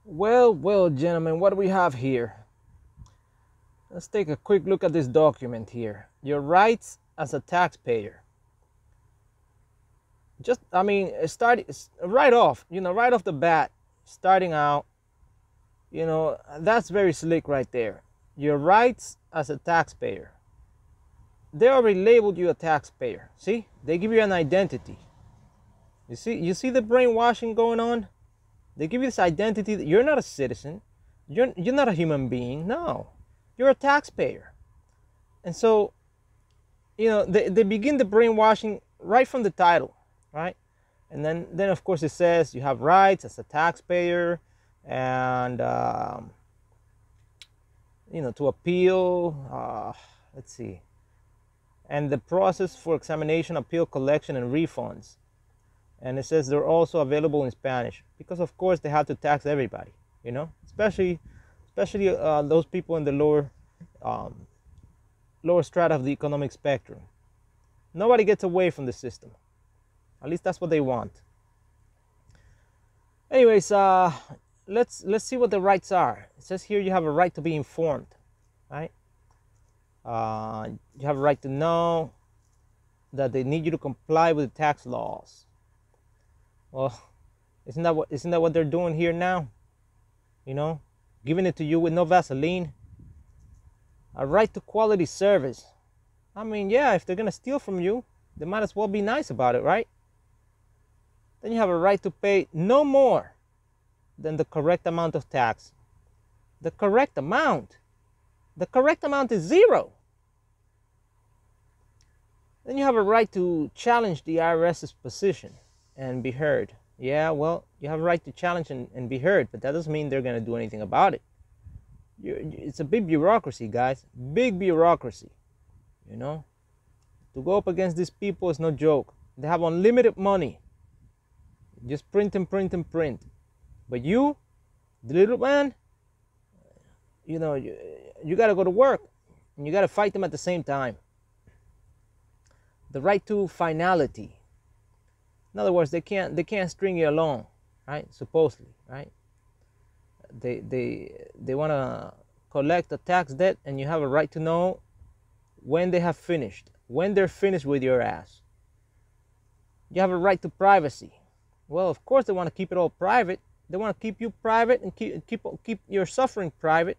Well, gentlemen, what do we have here? Let's take a quick look at this document here. Your rights as a taxpayer. Right off, right off the bat, starting out, that's very slick right there. Your rights as a taxpayer. They already labeled you a taxpayer. See? They give you an identity. You see the brainwashing going on? They give you this identity that you're not a citizen. You're not a human being. No. You're a taxpayer. And so, they begin the brainwashing right from the title, right? And then of course it says you have rights as a taxpayer, and to appeal. Let's see, and the process for examination, appeal, collection, and refunds. And it says they're also available in Spanish because, of course, they have to tax everybody. Especially those people in the lower strata of the economic spectrum. Nobody gets away from the system. At least that's what they want. Anyways, let's see what the rights are. It says here you have a right to be informed, right? You have a right to know that they need you to comply with the tax laws. Well, isn't that what they're doing here now? Giving it to you with no Vaseline. A right to quality service. I mean, yeah, if they're gonna steal from you, they might as well be nice about it, right? Then you have a right to pay no more than the correct amount of tax. The correct amount. The correct amount is zero. Then you have a right to challenge the IRS's position and be heard. Yeah, well, you have a right to challenge and be heard, but that doesn't mean they're going to do anything about it. It's a big bureaucracy, guys. Big bureaucracy. To go up against these people is no joke. They have unlimited money. Just print and print and print. But you, the little man, you got to go to work, and you got to fight them at the same time. The right to finality. In other words, they can't string you along, right? Supposedly, right? They want to collect a tax debt, and you have a right to know when they have finished, when they're finished with your ass. You have a right to privacy. Well, of course they want to keep it all private. They want to keep you private and keep your suffering private,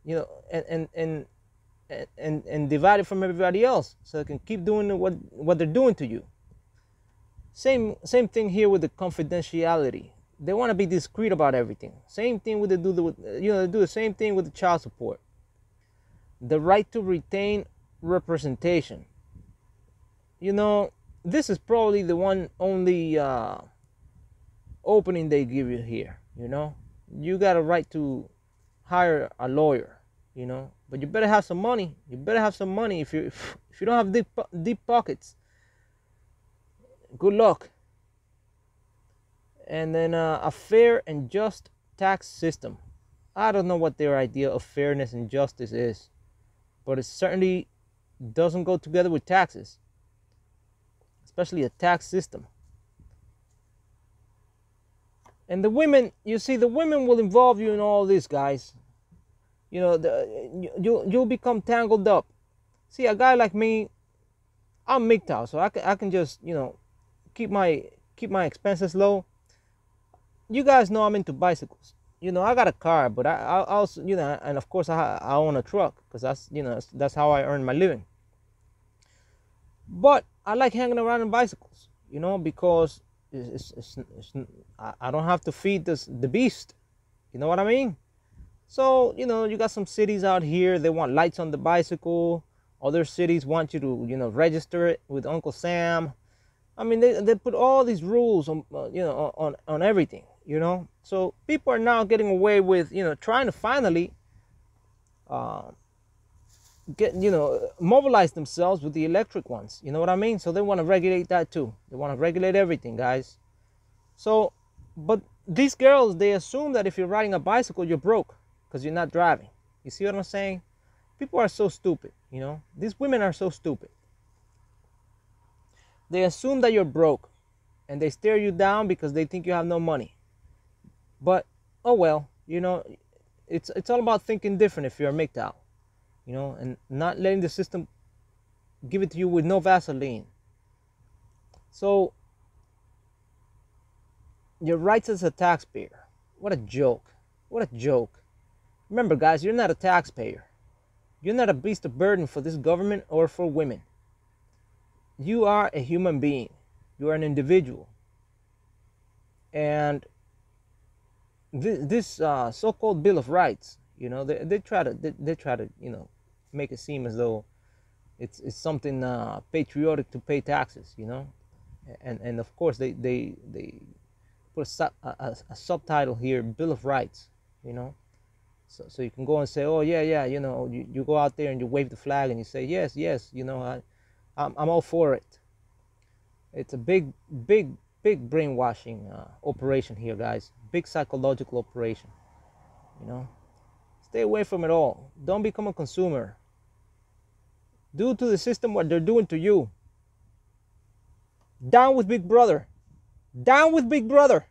and divide it from everybody else, so they can keep doing what they're doing to you. Same thing here with the confidentiality. They want to be discreet about everything. Same thing they do the same thing with the child support. The right to retain representation. This is probably the one only opening they give you here. You got a right to hire a lawyer. But you better have some money. You better have some money. If you don't have deep pockets, good luck. And then a fair and just tax system. I don't know what their idea of fairness and justice is, but it certainly doesn't go together with taxes, especially a tax system. And the women will involve you in all this, guys. You'll become tangled up. See, a guy like me, I'm Mgtow, so I can just keep my expenses low. You guys know I'm into bicycles. I got a car, but I also and of course I own a truck, because that's how I earn my living. But I like hanging around on bicycles, because I don't have to feed the beast. You know what I mean? So, you got some cities out here, they want lights on the bicycle. Other cities want you to, register it with Uncle Sam. I mean, they put all these rules on, on everything, So people are now getting away with, trying to finally mobilize themselves with the electric ones. You know what I mean? So they want to regulate that too. They want to regulate everything, guys. So, but these girls, they assume that if you're riding a bicycle, you're broke, because you're not driving. You see what I'm saying? People are so stupid, These women are so stupid. They assume that you're broke, and they stare you down because they think you have no money. But oh well, it's all about thinking different if you're a Mgtow, and not letting the system give it to you with no Vaseline. So your rights as a taxpayer, what a joke. What a joke. Remember, guys, you're not a taxpayer. You're not a beast of burden for this government or for women. You are a human being. You are an individual. And this so-called Bill of Rights, they try to make it seem as though it's something patriotic to pay taxes, and of course they put a subtitle here, Bill of Rights, so you can go and say, oh yeah, you go out there and you wave the flag and you say yes, I'm all for it. It's a big brainwashing operation here, guys. Big psychological operation. Stay away from it all. Don't become a consumer. Do to the system what they're doing to you. Down with Big Brother. Down with Big Brother.